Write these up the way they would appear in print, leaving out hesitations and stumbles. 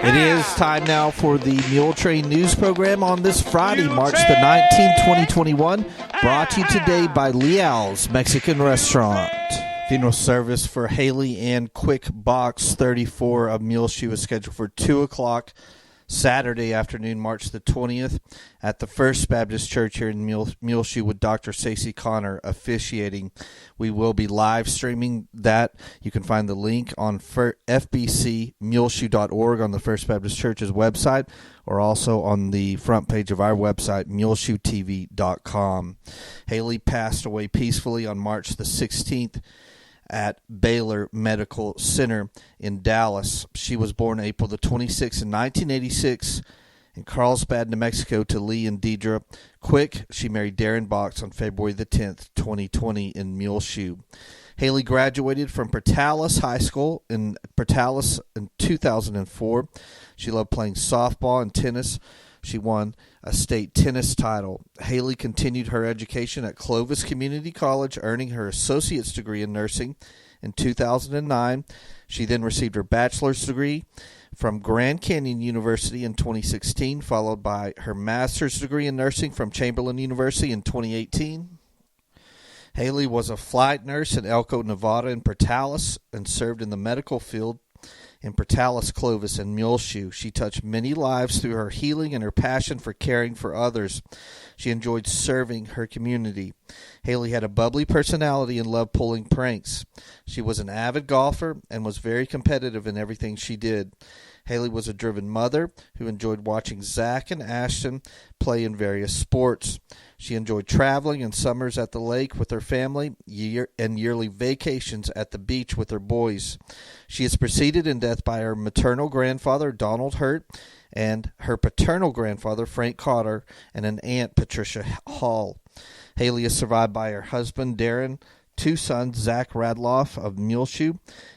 It is time now for the Muletrain news program on this Friday, March the 19th, 2021, brought to you today by Leal's Mexican Restaurant. Funeral service for Haley Ann Quick Box 34 of Muleshoe is scheduled for 2 o'clock Saturday afternoon, March the 20th, at the First Baptist Church here in Muleshoe with Dr. Stacey Connor officiating. We will be live streaming that. You can find the link on fbcmuleshoe.org on the First Baptist Church's website, or also on the front page of our website, muleshoetv.com. Haley passed away peacefully on March the 16th at Baylor Medical Center in Dallas. She was born April the 26th in 1986 in Carlsbad, New Mexico, to Lee and Deidre Quick. She married Darren Box on February the 10th, 2020 in Muleshoe. Haley graduated from Portales High School in Portales in 2004. She loved playing softball and tennis. She won a state tennis title. Haley continued her education at Clovis Community College, earning her associate's degree in nursing in 2009. She then received her bachelor's degree from Grand Canyon University in 2016, followed by her master's degree in nursing from Chamberlain University in 2018. Haley was a flight nurse in Elko, Nevada, in Portales, and served in the medical field in Portales, Clovis, and Muleshoe. She touched many lives through her healing and her passion for caring for others. She enjoyed serving her community. Haley had a bubbly personality and loved pulling pranks. She was an avid golfer and was very competitive in everything she did. Haley was a driven mother who enjoyed watching Zach and Ashton play in various sports. She enjoyed traveling in summers at the lake with her family and yearly vacations at the beach with her boys. She is preceded in death by her maternal grandfather, Donald Hurt, and her paternal grandfather, Frank Cotter, and an aunt, Patricia Hall. Haley is survived by her husband, Darren, two sons, Zach Radloff of Muleshoe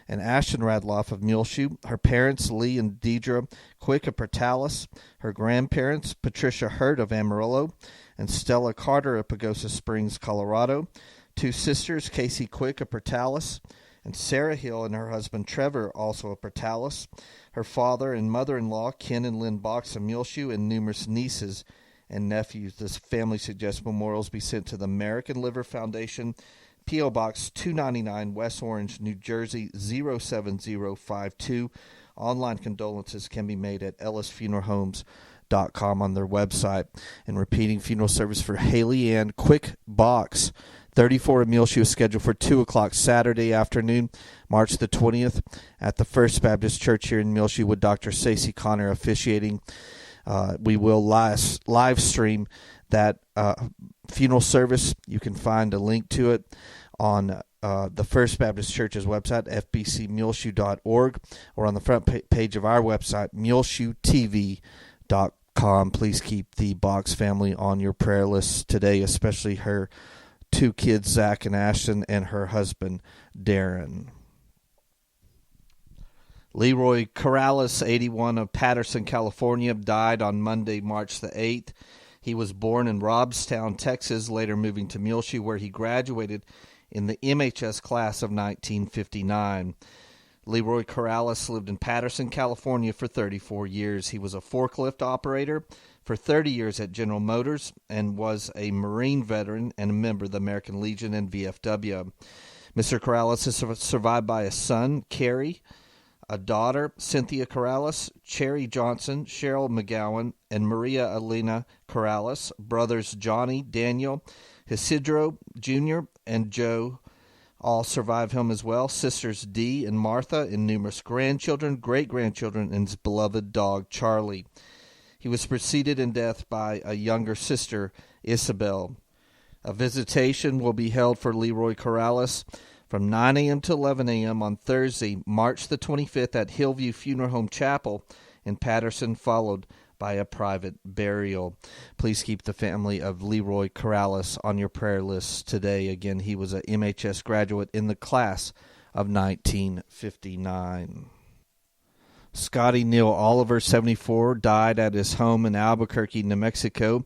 and Ashton Radloff of Muleshoe, her parents, Lee and Deidre Quick of Portales, her grandparents, Patricia Hurt of Amarillo, and Stella Carter of Pagosa Springs, Colorado, two sisters, Casey Quick of Portales, and Sarah Hill and her husband, Trevor, also of Portales, her father and mother-in-law, Ken and Lynn Box of Muleshoe, and numerous nieces and nephews. This family suggests memorials be sent to the American Liver Foundation, P.O. Box 299, West Orange, New Jersey 07052. Online condolences can be made at ellisfuneralhomes.com on their website. And repeating, funeral service for Haley Ann Quick Box 34 of Muleshoe is scheduled for 2 o'clock Saturday afternoon, March the 20th, at the First Baptist Church here in Muleshoe with Dr. Stacey Connor officiating. We will live stream that funeral service. You can find a link to it on the First Baptist Church's website, fbcmuleshoe.org, or on the front page of our website, muleshoetv.com. Please keep the Box family on your prayer list today, especially her two kids, Zach and Ashton, and her husband, Darren. Leroy Corrales, 81, of Patterson, California, died on Monday, March the 8th. He was born in Robstown, Texas, later moving to Muleshoe, where he graduated in the MHS class of 1959. Leroy Corrales lived in Patterson, California for 34 years. He was a forklift operator for 30 years at General Motors and was a Marine veteran and a member of the American Legion and VFW. Mr. Corrales is survived by a son, Kerry, a daughter, Cynthia Corrales, Cherry Johnson, Cheryl McGowan, and Maria Elena Corrales, brothers Johnny, Daniel, Isidro Jr., and Joe all survive him as well, sisters Dee and Martha, and numerous grandchildren, great-grandchildren, and his beloved dog, Charlie. He was preceded in death by a younger sister, Isabel. A visitation will be held for Leroy Corrales from 9 a.m. to 11 a.m. on Thursday, March the 25th at Hillview Funeral Home Chapel in Patterson, followed by a private burial. Please keep the family of Leroy Corrales on your prayer list today. Again, he was a MHS graduate in the class of 1959. Scotty Neil Oliver, 74, died at his home in Albuquerque, New Mexico.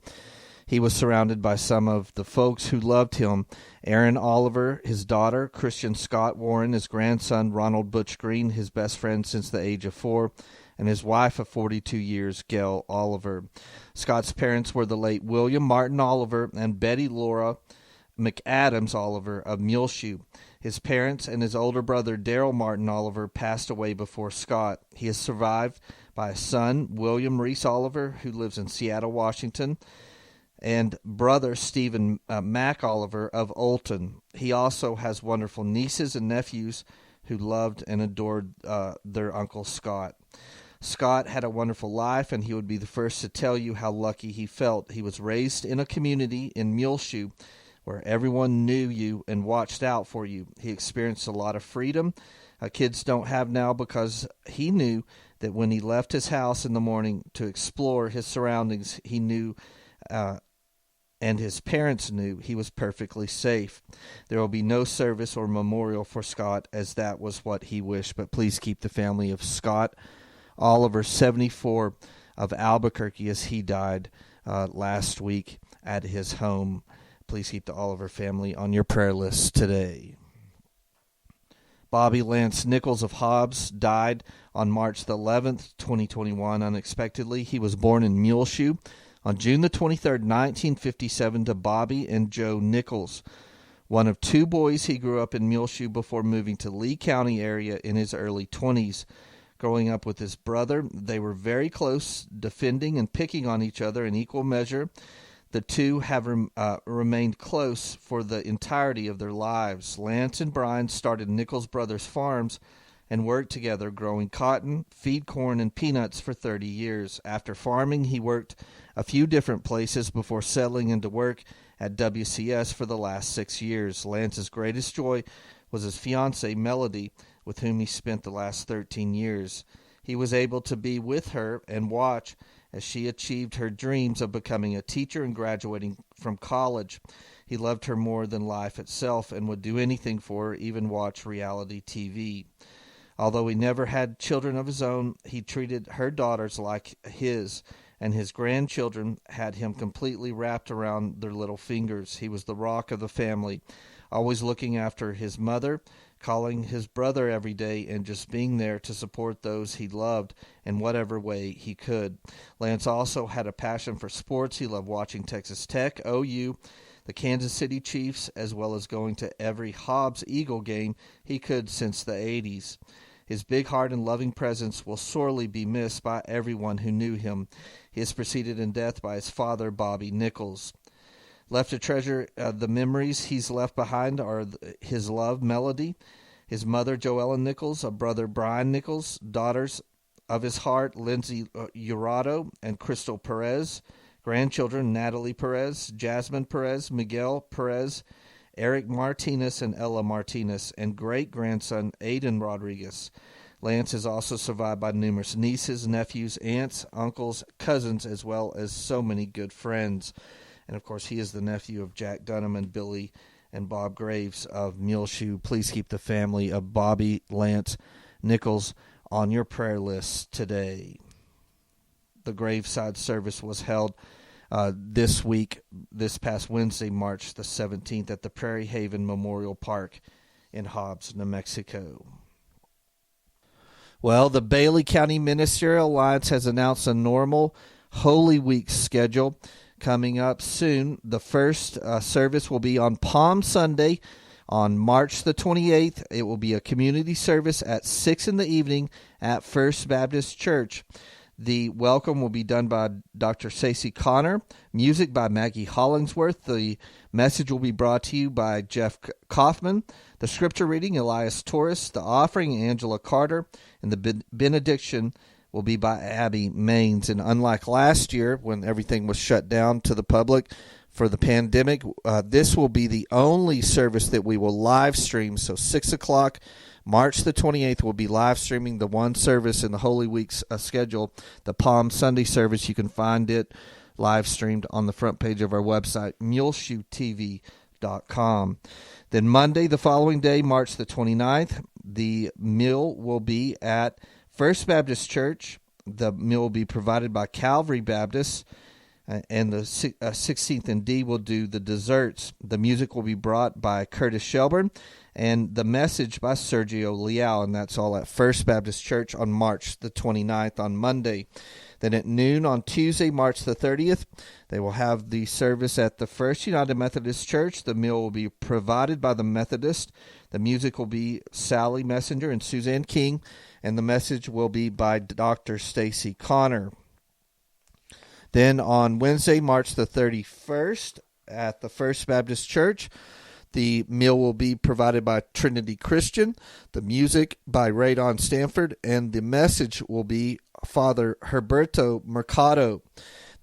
He was surrounded by some of the folks who loved him: Aaron Oliver, his daughter, Christian Scott Warren, his grandson, Ronald Butch Green, his best friend since the age of 4, and his wife of 42 years, Gail Oliver. Scott's parents were the late William Martin Oliver and Betty Laura McAdams Oliver of Muleshoe. His parents and his older brother, Darrell Martin Oliver, passed away before Scott. He is survived by a son, William Reese Oliver, who lives in Seattle, Washington, and brother Stephen Mack Oliver of Olton. He also has wonderful nieces and nephews who loved and adored their Uncle Scott. Scott had a wonderful life, and he would be the first to tell you how lucky he felt. He was raised in a community in Muleshoe where everyone knew you and watched out for you. He experienced a lot of freedom kids don't have now, because he knew that when he left his house in the morning to explore his surroundings, he knew and his parents knew he was perfectly safe. There will be no service or memorial for Scott, as that was what he wished, but please keep the family of Scott Oliver, 74, of Albuquerque, as he died last week at his home. Please keep the Oliver family on your prayer list today. Bobby Lance Nichols of Hobbes died on March the 11th, 2021, unexpectedly. He was born in Muleshoe on June the 23rd, 1957, to Bobby and Joe Nichols. One of two boys, he grew up in Muleshoe before moving to Lee County area in his early 20s. Growing up with his brother, they were very close, defending and picking on each other in equal measure. The two have remained close for the entirety of their lives. Lance and Brian started Nichols Brothers Farms and worked together growing cotton, feed corn, and peanuts for 30 years. After farming, he worked a few different places before settling into work at WCS for the last 6 years. Lance's greatest joy was his fiancée, Melody, with whom he spent the last 13 years. He was able to be with her and watch as she achieved her dreams of becoming a teacher and graduating from college. He loved her more than life itself and would do anything for her, even watch reality TV. Although he never had children of his own, he treated her daughters like his, and his grandchildren had him completely wrapped around their little fingers. He was the rock of the family, always looking after his mother, calling his brother every day, and just being there to support those he loved in whatever way he could. Lance also had a passion for sports. He loved watching Texas Tech, OU, the Kansas City Chiefs, as well as going to every Hobbes Eagle game he could since the 80s. His big heart and loving presence will sorely be missed by everyone who knew him. He is preceded in death by his father, Bobby Nichols. Left to treasure the memories he's left behind are his love, Melody, his mother, Joella Nichols, a brother, Brian Nichols, daughters of his heart, Lindsay Urado and Crystal Perez, grandchildren, Natalie Perez, Jasmine Perez, Miguel Perez, Eric Martinez, and Ella Martinez, and great-grandson, Aiden Rodriguez. Lance is also survived by numerous nieces, nephews, aunts, uncles, cousins, as well as so many good friends. And, of course, he is the nephew of Jack Dunham and Billy and Bob Graves of Muleshoe. Please keep the family of Bobby Lance Nichols on your prayer list today. The graveside service was held this week, this past Wednesday, March the 17th, at the Prairie Haven Memorial Park in Hobbes, New Mexico. Well, the Bailey County Ministerial Alliance has announced a normal Holy Week schedule coming up soon. The first service will be on Palm Sunday on March the 28th. It will be a community service at 6 in the evening at First Baptist Church. The welcome will be done by Dr. Stacey Connor, music by Maggie Hollingsworth. The message will be brought to you by Jeff Kaufman. The scripture reading, Elias Torres. The offering, Angela Carter. And the benediction will be by Abby Maines. And unlike last year when everything was shut down to the public for the pandemic, this will be the only service that we will live stream. So 6 o'clock, March the 28th, we'll be live streaming the one service in the Holy Week's schedule, the Palm Sunday service. You can find it live streamed on the front page of our website, muleshoetv.com. Then Monday, the following day, March the 29th, the meal will be at First Baptist Church. The meal will be provided by Calvary Baptist. And the 16th and D will do the desserts. The music will be brought by Curtis Shelburne, and the message by Sergio Leal, and that's all at First Baptist Church on March the 29th on Monday. Then at noon on Tuesday, March the 30th, they will have the service at the First United Methodist Church. The meal will be provided by the Methodist. The music will be Sally Messenger and Suzanne King, and the message will be by Dr. Stacy Connor. Then on Wednesday, March the 31st, at the First Baptist Church, the meal will be provided by Trinity Christian, the music by Radon Stanford, and the message will be Father Herberto Mercado.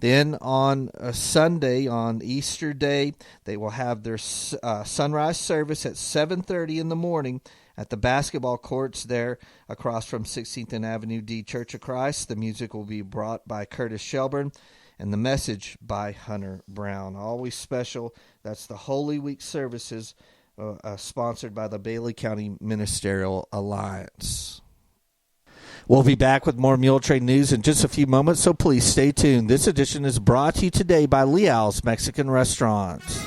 Then on a Sunday, on Easter Day, they will have their sunrise service at 7:30 in the morning at the basketball courts there across from 16th and Avenue D Church of Christ. The music will be brought by Curtis Shelburne, and the message by Hunter Brown. Always special. That's the Holy Week services sponsored by the Bailey County Ministerial Alliance. We'll be back with more Muletrain news in just a few moments, so please stay tuned. This edition is brought to you today by Leal's Mexican Restaurants.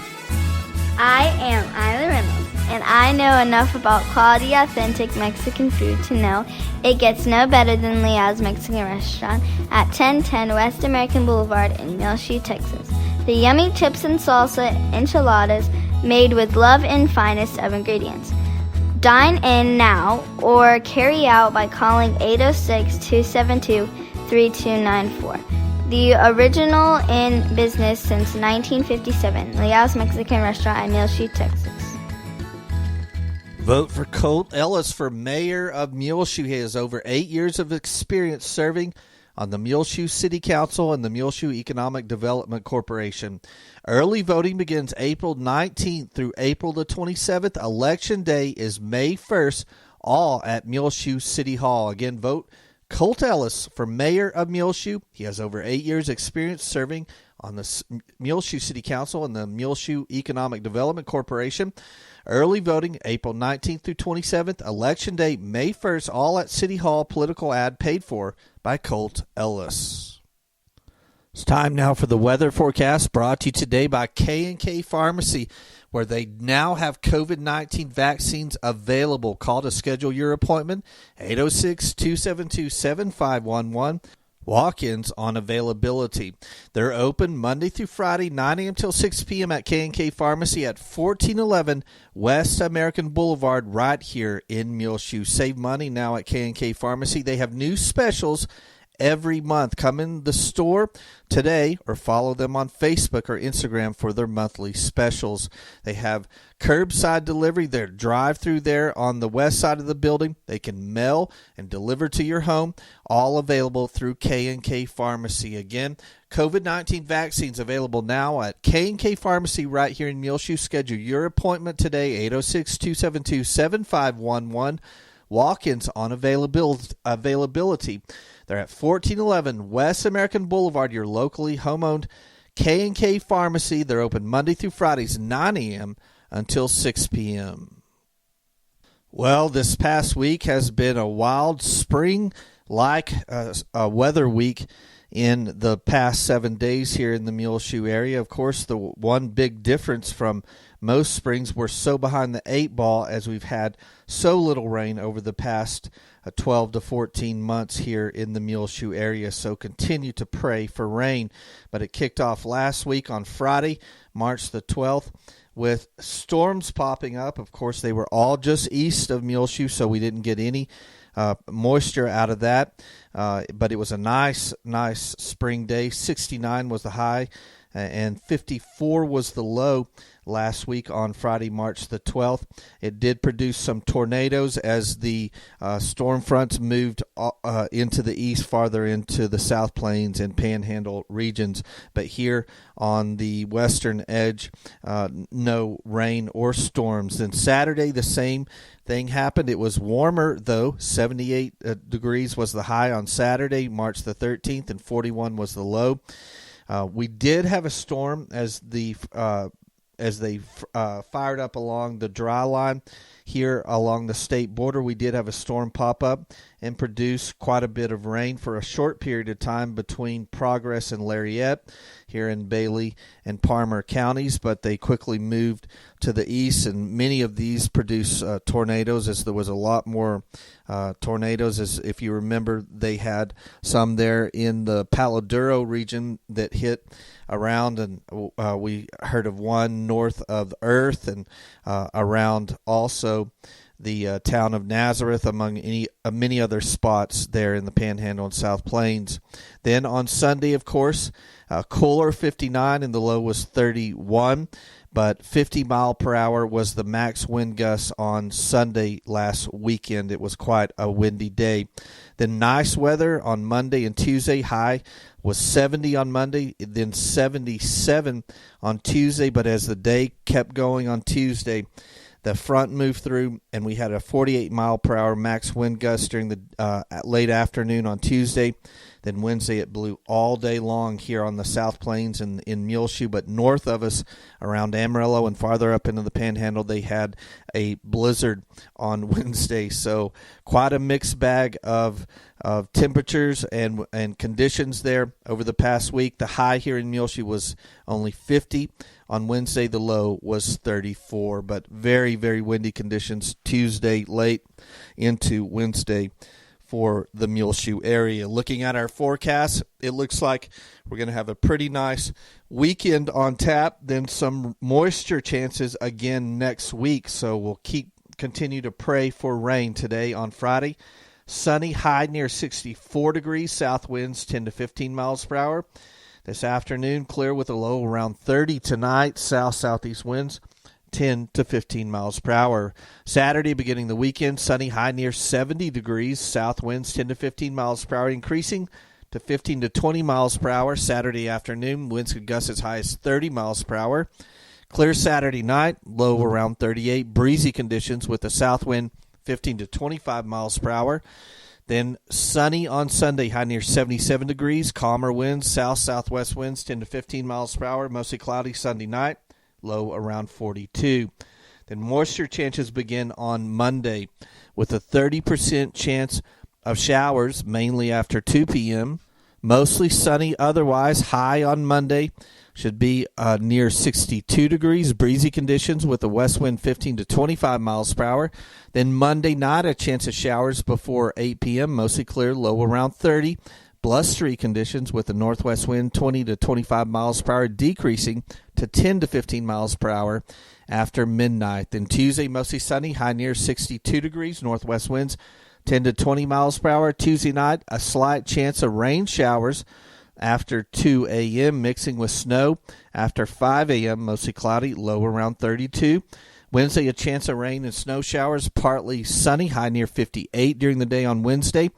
I am Isla Reynolds, and I know enough about quality, authentic Mexican food to know it gets no better than Leal's Mexican Restaurant at 1010 West American Boulevard in Muleshoe, Texas. The yummy chips and salsa enchiladas made with love and finest of ingredients. Dine in now or carry out by calling 806-272-3294. The original in business since 1957, Leal's Mexican Restaurant in Muleshoe, Texas. Vote for Colt Ellis for mayor of Muleshoe. He has over 8 years of experience serving on the Muleshoe City Council and the Muleshoe Economic Development Corporation. Early voting begins April 19th through April the 27th. Election day is May 1st, all at Muleshoe City Hall. Again, vote Colt Ellis for mayor of Muleshoe. He has over 8 years experience serving on the Muleshoe City Council and the Muleshoe Economic Development Corporation. Early voting April 19th through 27th. Election day May 1st, all at City Hall. Political ad paid for by Colt Ellis. It's time now for the weather forecast, brought to you today by K&K Pharmacy, where they now have COVID-19 vaccines available. Call to schedule your appointment, 806-272-7511. Walk-ins on availability. They're open Monday through Friday, 9 a.m. till 6 p.m. at K&K Pharmacy at 1411 West American Boulevard right here in Muleshoe. Save money now at K&K Pharmacy. They have new specials every month. Come in the store today or follow them on Facebook or Instagram for their monthly specials. They have curbside delivery. They're drive-through there on the west side of the building. They can mail and deliver to your home, all available through K&K Pharmacy. Again, COVID-19 vaccines available now at K&K Pharmacy right here in Muleshoe. Schedule your appointment today, 806-272-7511. Walk-ins on availability. They're at 1411 West American Boulevard, your locally home-owned K&K Pharmacy. They're open Monday through Fridays, 9 a.m. until 6 p.m. Well, this past week has been a wild spring-like weather week in the past 7 days here in the Muleshoe area. Of course, the one big difference from most springs, we're so behind the 8 ball as we've had so little rain over the past 12 to 14 months here in the Muleshoe area. So continue to pray for rain. But it kicked off last week on Friday, March the 12th, with storms popping up. Of course, they were all just east of Muleshoe, so we didn't get any moisture out of that. But it was a nice spring day. 69 was the high and 54 was the low last week on Friday, March the 12th. It did produce some tornadoes as the storm fronts moved into the east, farther into the South Plains and Panhandle regions. But here on the western edge, no rain or storms. Then Saturday, the same thing happened. It was warmer, though. 78 degrees was the high on Saturday, March the 13th, and 41 was the low. We did have a storm as they fired up along the dry line. here along the state border. We did have a storm pop up and produce quite a bit of rain for a short period of time between Progress and Lariette here in Bailey and Palmer counties, but they quickly moved to the east, and many of these produce tornadoes, as there was a lot more tornadoes. As if you remember, they had some there in the Palo Duro region that hit around, and we heard of one north of Earth and around also the town of Nazareth, among many other spots there in the Panhandle and South Plains. Then on Sunday, of course, cooler, 59, and the low was 31. But 50 mile per hour was the max wind gust on Sunday last weekend. It was quite a windy day. Then nice weather on Monday and Tuesday. High was 70 on Monday, then 77 on Tuesday. But as the day kept going on Tuesday, the front moved through, and we had a 48 mile per hour max wind gust during the late afternoon on Tuesday. Then Wednesday it blew all day long here on the South Plains and in Muleshoe, but north of us around Amarillo and farther up into the Panhandle, they had a blizzard on Wednesday. So quite a mixed bag of temperatures and conditions there over the past week. The high here in Muleshoe was only 50. On Wednesday, the low was 34, but very, very windy conditions Tuesday late into Wednesday for the Muleshoe area. Looking at our forecast, it looks like we're going to have a pretty nice weekend on tap, then some moisture chances again next week. So we'll continue to pray for rain today on Friday. Sunny, high near 64 degrees, south winds 10 to 15 miles per hour. This afternoon, clear with a low around 30 tonight, south-southeast winds 10 to 15 miles per hour. Saturday, beginning the weekend, sunny, high near 70 degrees, south winds 10 to 15 miles per hour, increasing to 15 to 20 miles per hour. Saturday afternoon, winds could gust as high as 30 miles per hour. Clear Saturday night, low around 38, breezy conditions with a south wind 15 to 25 miles per hour. Then sunny on Sunday, high near 77 degrees, calmer winds, south-southwest winds 10 to 15 miles per hour, mostly cloudy Sunday night, low around 42. Then moisture chances begin on Monday with a 30% chance of showers, mainly after 2 p.m. Mostly sunny otherwise, high on Monday should be near 62 degrees, breezy conditions with a west wind 15 to 25 miles per hour. Then Monday night, a chance of showers before 8 p.m., mostly clear, low around 30. Blustery conditions with a northwest wind 20 to 25 miles per hour, decreasing to 10 to 15 miles per hour after midnight. Then Tuesday, mostly sunny, high near 62 degrees, northwest winds 10 to 20 miles per hour. Tuesday night, a slight chance of rain showers after 2 a.m., mixing with snow after 5 a.m., mostly cloudy, low around 32. Wednesday, a chance of rain and snow showers, partly sunny, high near 58 during the day on Wednesday.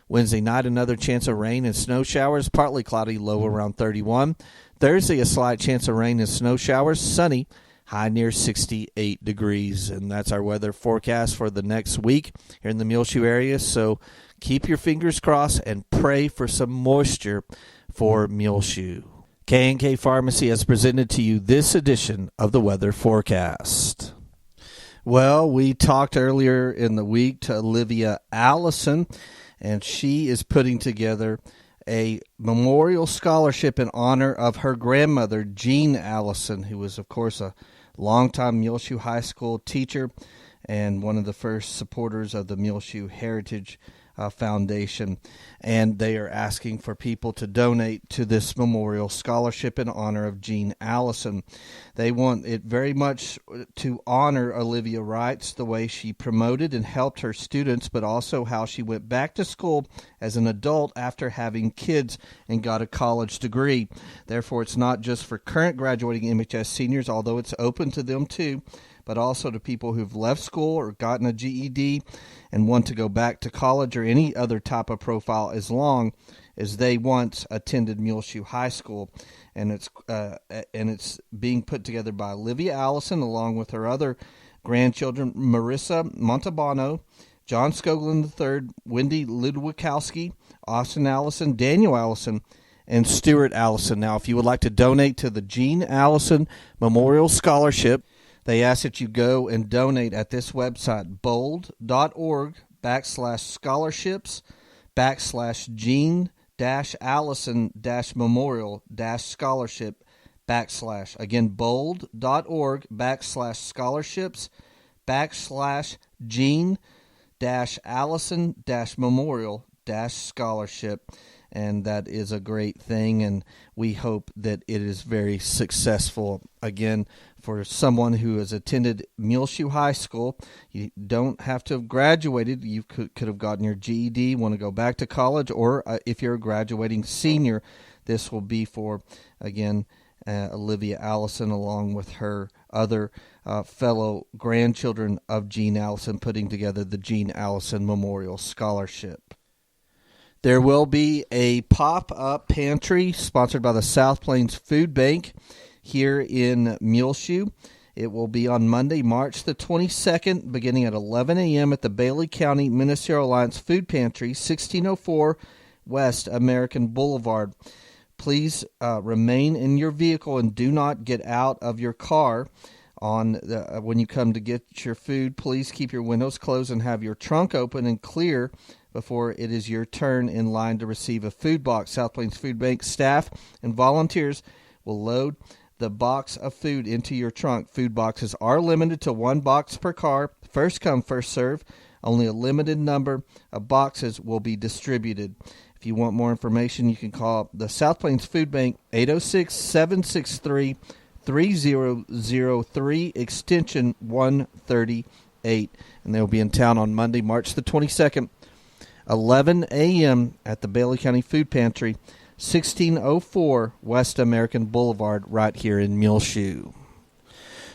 Wednesday night, another chance of rain and snow showers, partly cloudy, low around 31. Thursday, a slight chance of rain and snow showers, sunny, high near 68 degrees. And that's our weather forecast for the next week here in the Muleshoe area. So keep your fingers crossed and pray for some moisture for Muleshoe. K&K Pharmacy has presented to you this edition of the weather forecast. Well, we talked earlier in the week to Olivia Allison, and she is putting together a memorial scholarship in honor of her grandmother, Jean Allison, who was, of course, a longtime Muleshoe High School teacher and one of the first supporters of the Muleshoe Heritage Foundation. And they are asking for people to donate to this memorial scholarship in honor of Jean Allison. They want it very much to honor, Olivia writes, the way she promoted and helped her students, but also how she went back to school as an adult after having kids and got a college degree. Therefore, it's not just for current graduating MHS seniors, although it's open to them too, but also to people who've left school or gotten a GED and want to go back to college or any other type of profile as long as they once attended Muleshoe High School. And it's being put together by Olivia Allison along with her other grandchildren, Marissa Montalbano, John Skoglund III, Wendy Ludwikowski, Austin Allison, Daniel Allison, and Stuart Allison. Now, if you would like to donate to the Jean Allison Memorial Scholarship, They ask that you go and donate at this website, bold.org/scholarships/Gene-Allison-Memorial-Scholarship / again, bold.org/scholarships/Gene-Allison-Memorial-Scholarship. And that is a great thing, and we hope that it is very successful. Again, for someone who has attended Muleshoe High School, you don't have to have graduated. You could have gotten your GED, want to go back to college, or if you're a graduating senior, this will be for, again, Olivia Allison, along with her other fellow grandchildren of Gene Allison, putting together the Gene Allison Memorial Scholarship. There will be a pop-up pantry sponsored by the South Plains Food Bank here in Muleshoe. It will be on Monday, March the 22nd, beginning at 11 a.m. at the Bailey County Ministerial Alliance Food Pantry, 1604 West American Boulevard. Please remain in your vehicle and do not get out of your car when you come to get your food. Please keep your windows closed and have your trunk open and clear before it is your turn in line to receive a food box. South Plains Food Bank staff and volunteers will load the box of food into your trunk. Food boxes are limited to one box per car. First come, first serve. Only a limited number of boxes will be distributed. If you want more information, you can call the South Plains Food Bank 806-763-3003, extension 138. And they'll be in town on Monday, March the 22nd, 11 a.m. at the Bailey County Food Pantry, 1604 West American Boulevard, right here in Muleshoe.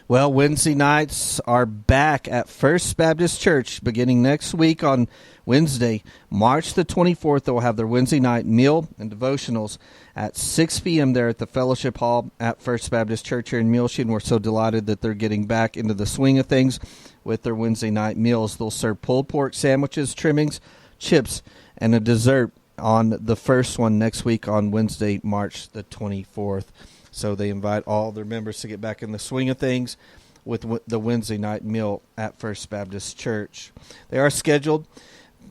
Well, Wednesday nights are back at First Baptist Church beginning next week on Wednesday, March the 24th. They'll have their Wednesday night meal and devotionals at 6 p.m. there at the Fellowship Hall at First Baptist Church here in Muleshoe, and we're so delighted that they're getting back into the swing of things with their Wednesday night meals. They'll serve pulled pork sandwiches, trimmings, chips, and a dessert on the first one next week on Wednesday, March the 24th. So they invite all their members to get back in the swing of things with the Wednesday night meal at First Baptist Church. They have scheduled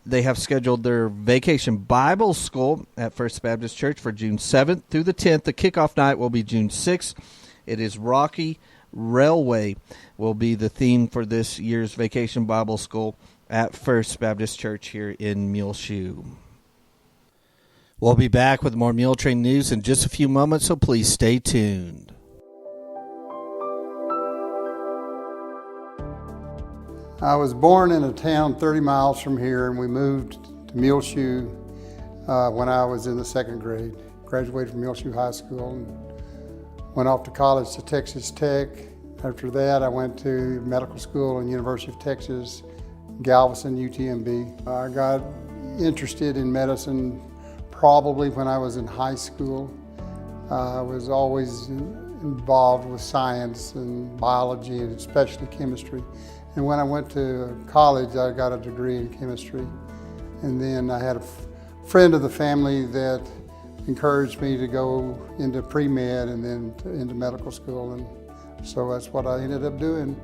their Vacation Bible School at First Baptist Church for June 7th through the 10th. The kickoff night will be June 6th. It is Rocky Railway will be the theme for this year's Vacation Bible School at First Baptist Church here in Muleshoe. We'll be back with more Muletrain news in just a few moments, so please stay tuned. I was born in a town 30 miles from here, and we moved to Muleshoe when I was in the second grade. Graduated from Muleshoe High School and went off to college to Texas Tech. After that, I went to medical school and University of Texas, Galveston, UTMB. I got interested in medicine probably when I was in high school. I was always involved with science and biology, and especially chemistry. And when I went to college, I got a degree in chemistry. And then I had a friend of the family that encouraged me to go into pre-med and then into medical school. And so that's what I ended up doing.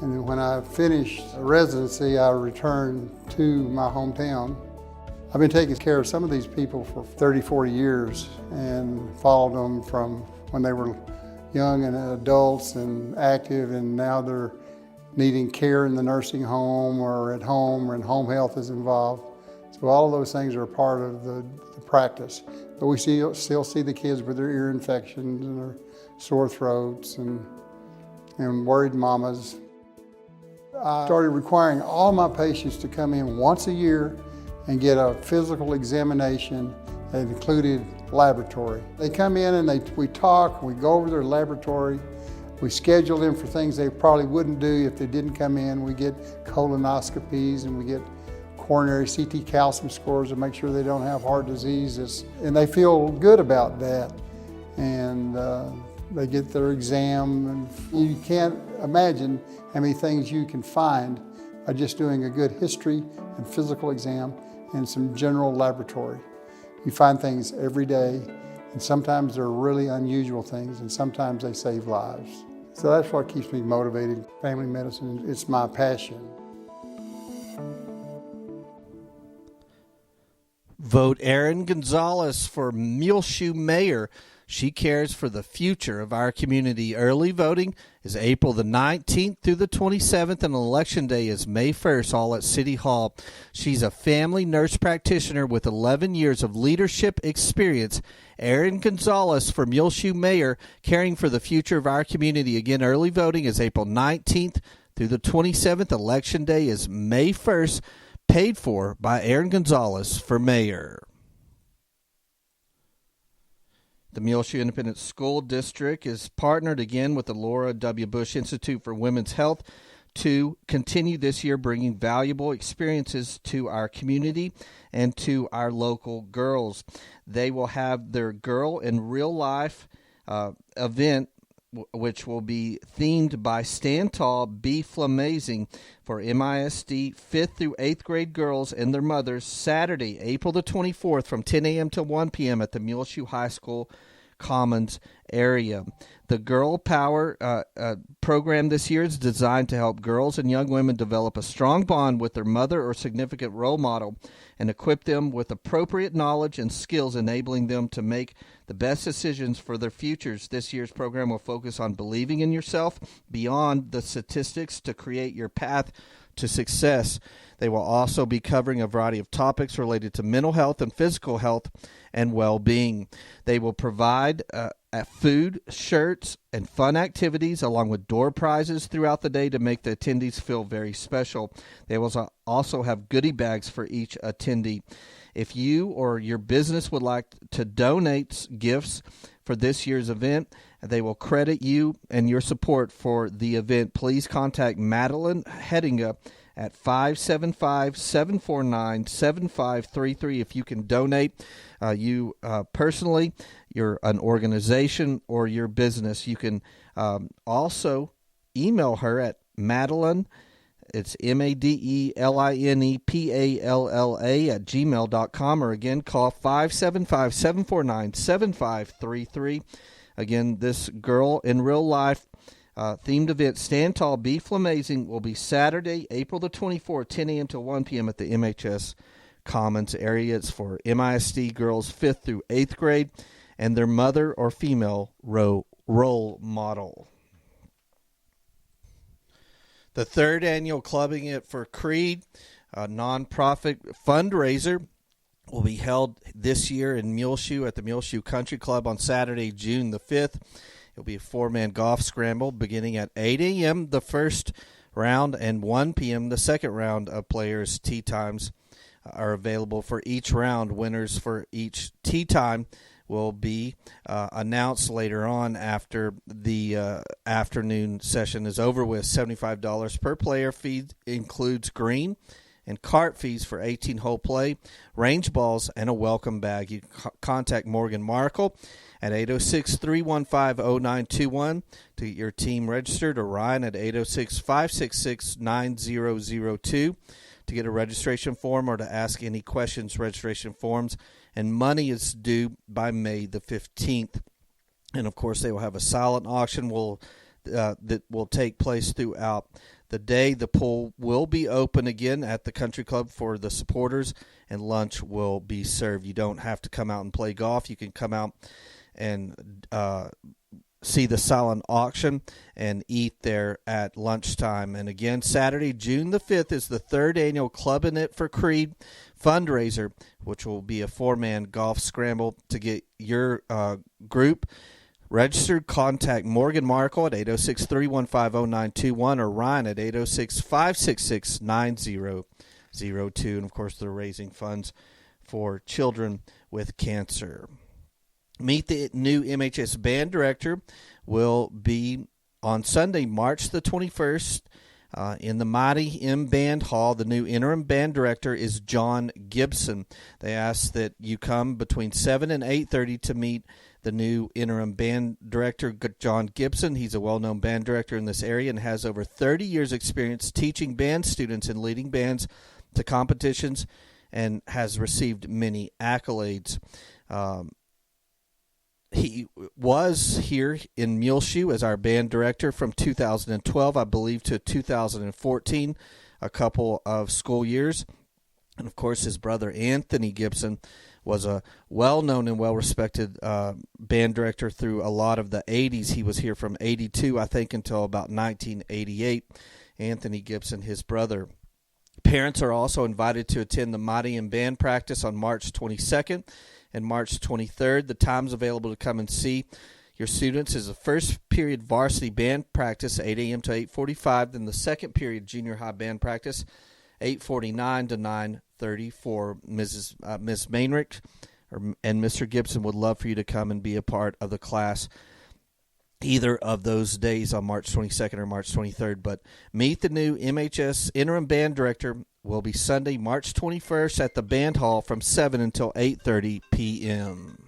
And then when I finished residency, I returned to my hometown. I've been taking care of some of these people for 30, 40 years and followed them from when they were young and adults and active, and now they're needing care in the nursing home or at home, and home health is involved. So all of those things are a part of the practice. But we still see the kids with their ear infections and their sore throats and worried mamas. I started requiring all my patients to come in once a year and get a physical examination that included laboratory. They come in and we talk, we go over their laboratory, we schedule them for things they probably wouldn't do if they didn't come in. We get colonoscopies and we get coronary CT calcium scores to make sure they don't have heart disease. And they feel good about that. And they get their exam, and you can't imagine how many things you can find by just doing a good history and physical exam and some general laboratory. You find things every day, and sometimes they're really unusual things, and sometimes they save lives. So that's what keeps me motivated. family medicine. It's my passion. Vote Erin Gonzalez for Muleshoe mayor. She cares for the future of our community. Early voting is April the 19th through the 27th, and Election Day is May 1st, all at City Hall. She's a family nurse practitioner with 11 years of leadership experience. Erin Gonzalez for Muleshoe mayor, caring for the future of our community. Again, early voting is April 19th through the 27th. Election Day is May 1st, paid for by Erin Gonzalez for mayor. The Muleshoe Independent School District is partnered again with the Laura W. Bush Institute for Women's Health to continue this year bringing valuable experiences to our community and to our local girls. They will have their Girl in Real Life event, which will be themed by Stand Tall, Be Flamazing for MISD 5th through 8th grade girls and their mothers, Saturday, April the 24th from 10 a.m. to 1 p.m. at the Muleshoe High School Commons area. The Girl Power program this year is designed to help girls and young women develop a strong bond with their mother or significant role model and equip them with appropriate knowledge and skills, enabling them to make the best decisions for their futures. This year's program will focus on believing in yourself beyond the statistics to create your path to success. They will also be covering a variety of topics related to mental health and physical health and well-being. They will provide food, shirts, and fun activities along with door prizes throughout the day to make the attendees feel very special. They will also have goodie bags for each attendee. If you or your business would like to donate gifts for this year's event, they will credit you and your support for the event. Please contact Madeline Hettinga at 575-749-7533 if you can donate. You personally, you're an organization or your business. You can also email her at Madeline. It's MADELINEPALLA at gmail.com, or again, call 575-749-7533. Again, this Girl in Real Life themed event, Stand Tall, Be Flamazing, will be Saturday, April the 24th, 10 a.m. to 1 p.m. at the MHS Commons area. It's for MISD girls 5th through 8th grade and their mother or female role model. The third annual Clubbing It for Creed, a nonprofit fundraiser, will be held this year in Muleshoe at the Muleshoe Country Club on Saturday, June the 5th. It'll be a 4-man golf scramble beginning at 8 a.m. the first round and 1 p.m. the second round of players' tee times are available for each round. Winners for each tee time will be announced later on after the afternoon session is over with. $75 per player. Fee includes green and cart fees for 18-hole play, range balls, and a welcome bag. You can contact Morgan Markle at 806-315-0921 to get your team registered, or Ryan at 806-566-9002 to get a registration form or to ask any questions. Registration forms and money is due by May the 15th. And, of course, they will have a silent auction that will take place throughout the day. The pool will be open again at the country club for the supporters, and lunch will be served. You don't have to come out and play golf. You can come out and see the silent auction and eat there at lunchtime. And again, Saturday, June the 5th is the third annual Clubbing It for Creed fundraiser, which will be a 4-man golf scramble. To get your group registered, contact Morgan Markle at 806-315-0921 or Ryan at 806-566-9002. And, of course, they're raising funds for children with cancer. Meet the new MHS band director will be on Sunday, March the 21st, in the Mighty M Band Hall. The new interim band director is John Gibson. They ask that you come between 7 and 8:30 to meet the new interim band director, John Gibson. He's a well-known band director in this area and has over 30 years' experience teaching band students and leading bands to competitions and has received many accolades. He was here in Muleshoe as our band director from 2012, I believe, to 2014, a couple of school years. And, of course, his brother Anthony Gibson was a well-known and well-respected band director through a lot of the 80s. He was here from 82, I think, until about 1988. Anthony Gibson, his brother. Parents are also invited to attend the Mighty and Band practice on March 22nd and March 23rd. The times available to come and see your students is the first period varsity band practice, 8 a.m. to 8:45. Then the second period junior high band practice, 8:49 to 9:30 for Miss Mainrich and Mr. Gibson would love for you to come and be a part of the class either of those days on March 22nd or March 23rd. But meet the new MHS interim band director will be Sunday, March 21st at the band hall from 7 until 8:30 p.m.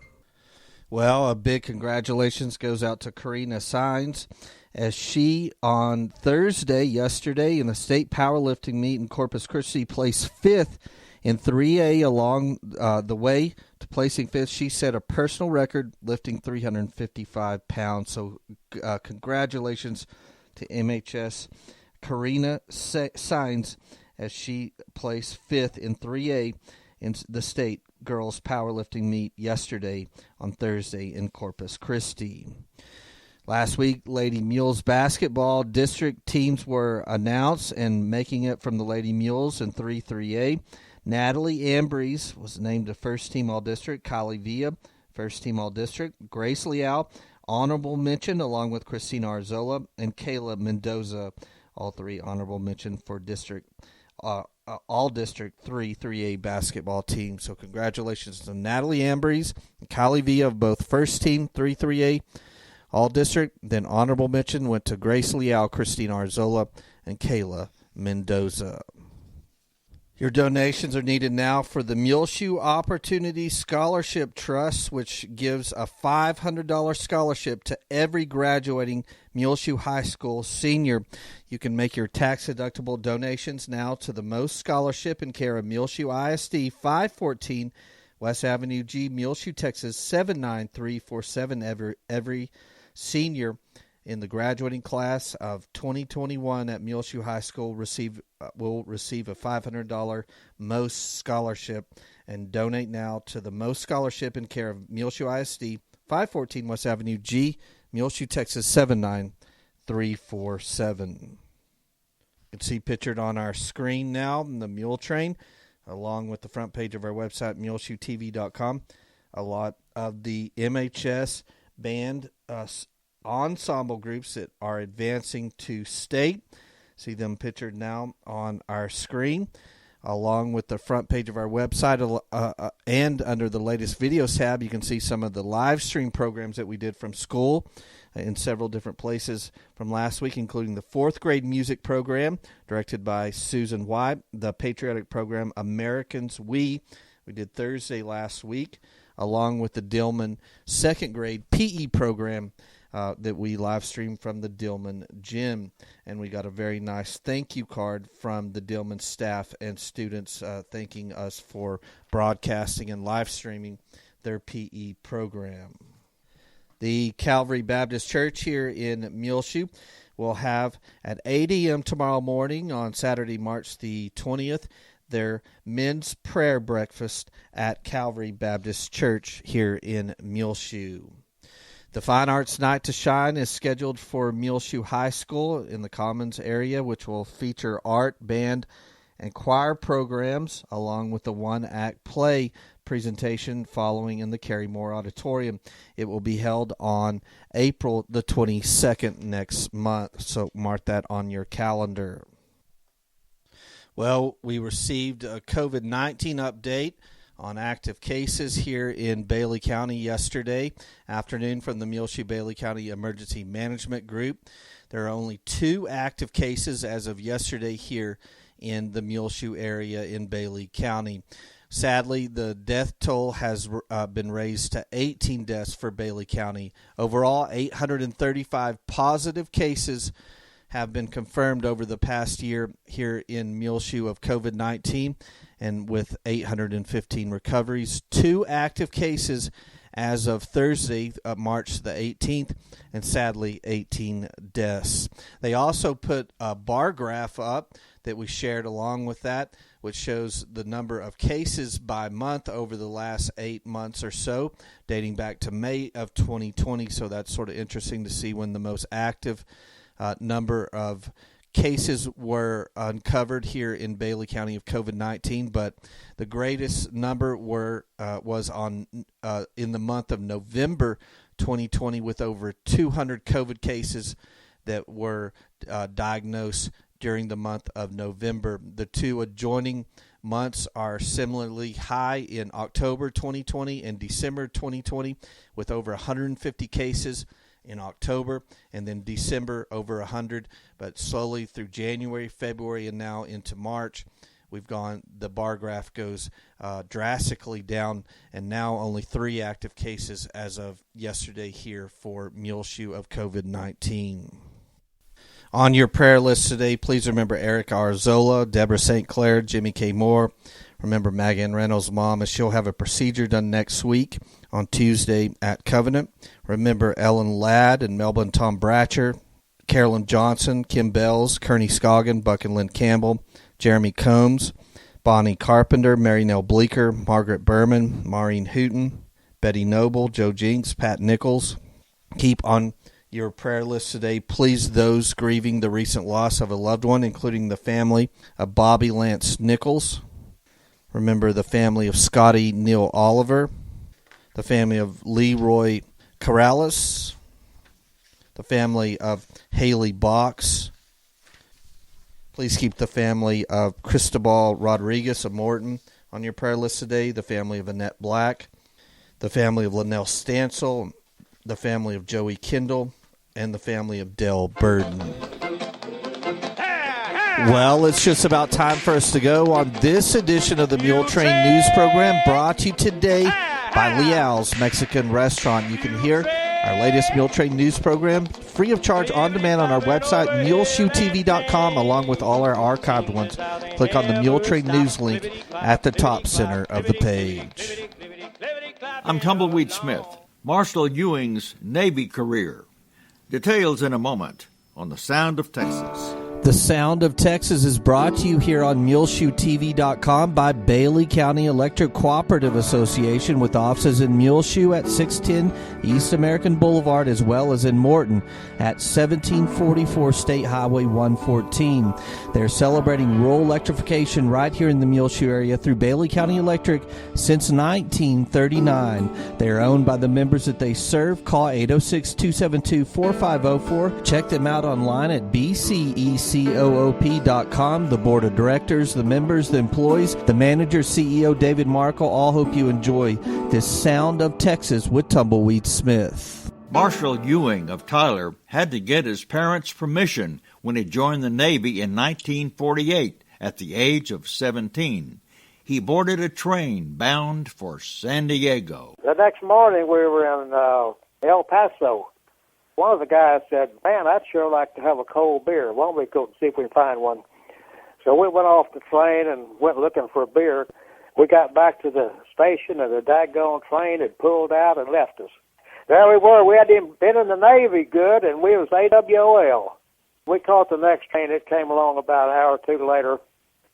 Well, a big congratulations goes out to Karina Sines as she on Thursday, yesterday, in the state powerlifting meet in Corpus Christi placed 5th in 3A. Along the way to placing 5th, she set a personal record lifting 355 pounds. So congratulations to MHS Karina Sines as she placed 5th in 3A in the state girls powerlifting meet yesterday on Thursday in Corpus Christi. Last week, Lady Mules basketball district teams were announced, and making it from the Lady Mules in 3A. Natalie Ambrose was named the first team all-district. Kylie Villa, first team all-district. Grace Leal, honorable mention, along with Christina Arzola and Kayla Mendoza, all three honorable mention for district all-district 3A basketball team. So congratulations to Natalie Ambrose and Kylie Villa of both first team 3A all-district. Then honorable mention went to Grace Leal, Christina Arzola, and Kayla Mendoza. Your donations are needed now for the Muleshoe Opportunity Scholarship Trust, which gives a $500 scholarship to every graduating Muleshoe High School senior. You can make your tax-deductible donations now to the Most Scholarship in care of Muleshoe ISD, 514 West Avenue G, Muleshoe, Texas, 79347. Every senior in the graduating class of 2021 at Muleshoe High School will receive a $500 Most Scholarship, and donate now to the Most Scholarship in care of Muleshoe ISD, 514 West Avenue G, Muleshoe, Texas, 79347. You can see pictured on our screen now the Muletrain, along with the front page of our website, muleshoetv.com. A lot of the MHS band ensemble groups that are advancing to state. See them pictured now on our screen, along with the front page of our website. And under the latest videos tab, you can see some of the live stream programs that we did from school in several different places from last week, including the 4th grade music program directed by Susan White, the patriotic program Americans We did Thursday last week, along with the Dillman 2nd grade PE program that we live streamed from the Dillman gym. And we got a very nice thank you card from the Dillman staff and students thanking us for broadcasting and live streaming their PE program. The Calvary Baptist Church here in Muleshoe will have at 8 a.m. tomorrow morning on Saturday, March the 20th, their men's prayer breakfast at Calvary Baptist Church here in Muleshoe. The Fine Arts Night to Shine is scheduled for Muleshoe High School in the Commons area, which will feature art, band, and choir programs, along with the one-act play presentation following in the Carrie Moore Auditorium. It will be held on April the 22nd next month, so mark that on your calendar. Well, we received a COVID-19 update on active cases here in Bailey County yesterday afternoon from the Muleshoe-Bailey County Emergency Management Group. There are only 2 active cases as of yesterday here in the Muleshoe area in Bailey County. Sadly, the death toll has been raised to 18 deaths for Bailey County. Overall, 835 positive cases have been confirmed over the past year here in Muleshoe of COVID-19, and with 815 recoveries. 2 active cases as of Thursday, March the 18th, and sadly 18 deaths. They also put a bar graph up that we shared along with that, which shows the number of cases by month over the last 8 months or so, dating back to May of 2020. So that's sort of interesting to see when the most active number of cases were uncovered here in Bailey County of COVID-19, but the greatest number was in the month of November 2020, with over 200 COVID cases that were diagnosed during the month of November. The two adjoining months are similarly high in October 2020 and December 2020, with over 150 cases in October, and then December over 100, but slowly through January, February, and now into March, the bar graph goes drastically down, and now only 3 active cases as of yesterday here for Muleshoe of COVID-19. On your prayer list today, please remember Eric Arzola, Deborah St. Clair, Jimmy K. Moore. Remember Megan Reynolds' mom, as she'll have a procedure done next week on Tuesday at Covenant. Remember Ellen Ladd and Melbourne Tom Bratcher, Carolyn Johnson, Kim Bells, Kearney Scoggin, Buck and Lynn Campbell, Jeremy Combs, Bonnie Carpenter, Mary Nell Bleeker, Margaret Berman, Maureen Hooten, Betty Noble, Joe Jinks, Pat Nichols. Keep on your prayer list today, please, those grieving the recent loss of a loved one, including the family of Bobby Lance Nichols. Remember the family of Scotty Neil Oliver, the family of Leroy Corrales, the family of Haley Box. Please keep the family of Cristobal Rodriguez of Morton on your prayer list today, the family of Annette Black, the family of Linnell Stansel, the family of Joey Kendall, and the family of Dell Burden. Well, it's just about time for us to go on this edition of the Muletrain News Program, brought to you today by Leal's Mexican Restaurant. You can hear our latest Muletrain News Program free of charge on demand on our website, muleshoetv.com, along with all our archived ones. Click on the Muletrain News link at the top center of the page. I'm Tumbleweed Smith, Marshall Ewing's Navy career. Details in a moment on The Sound of Texas. The Sound of Texas is brought to you here on MuleshoeTV.com by Bailey County Electric Cooperative Association, with offices in Muleshoe at 610 East American Boulevard, as well as in Morton at 1744 State Highway 114. They're celebrating rural electrification right here in the Muleshoe area through Bailey County Electric since 1939. They are owned by the members that they serve. Call 806-272-4504. Check them out online at BCEC. COOP.com. The board of directors, the members, the employees, the manager, CEO David Markle, all hope you enjoy this Sound of Texas with Tumbleweed Smith. Marshall Ewing of Tyler had to get his parents' permission when he joined the Navy in 1948 at the age of 17. He boarded a train bound for San Diego. The next morning we were in El Paso. One of the guys said, "Man, I'd sure like to have a cold beer. Why don't we go see if we can find one?" So we went off the train and went looking for a beer. We got back to the station, and the daggone train had pulled out and left us. There we were. We hadn't been in the Navy good, and we was AWOL. We caught the next train. It came along about an hour or two later,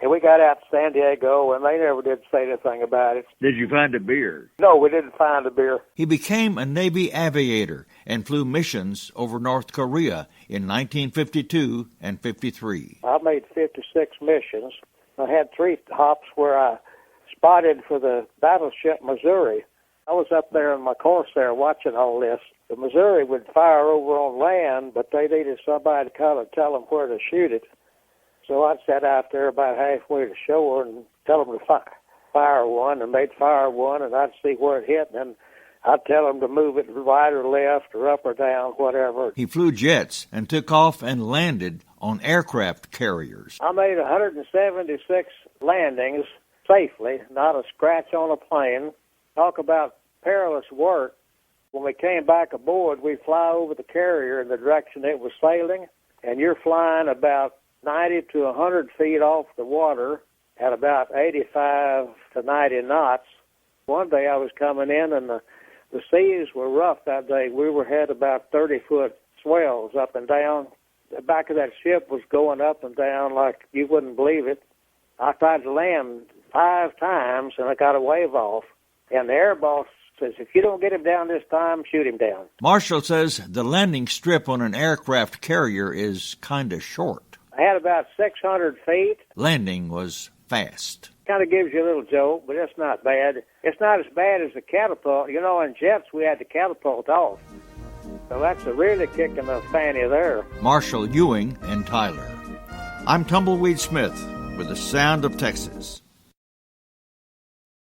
and we got out to San Diego, and they never did say anything about it. Did you find a beer? No, we didn't find a beer. He became a Navy aviator and flew missions over North Korea in 1952 and 53. I made 56 missions. I had 3 hops where I spotted for the battleship Missouri. I was up there in my Corsair watching all this. The Missouri would fire over on land, but they needed somebody to come and tell them where to shoot it. So I'd sat out there about halfway to shore and tell them to fire one, and they'd fire one, and I'd see where it hit, and then I'd tell them to move it right or left or up or down, whatever. He flew jets and took off and landed on aircraft carriers. I made 176 landings safely, not a scratch on a plane. Talk about perilous work. When we came back aboard, we'd fly over the carrier in the direction it was sailing, and you're flying about 90 to 100 feet off the water at about 85 to 90 knots. One day I was coming in, and the The seas were rough that day. We had about 30-foot swells up and down. The back of that ship was going up and down like you wouldn't believe it. I tried to land 5 times, and I got a wave off. And the air boss says, if you don't get him down this time, shoot him down. Marshall says the landing strip on an aircraft carrier is kind of short. I had about 600 feet. Landing was fast. Kind of gives you a little joke, but it's not bad. It's not as bad as the catapult. You know, in jets, we had the catapult off. So that's a really kick in the fanny there. Marshall Ewing and Tyler. I'm Tumbleweed Smith with the Sound of Texas.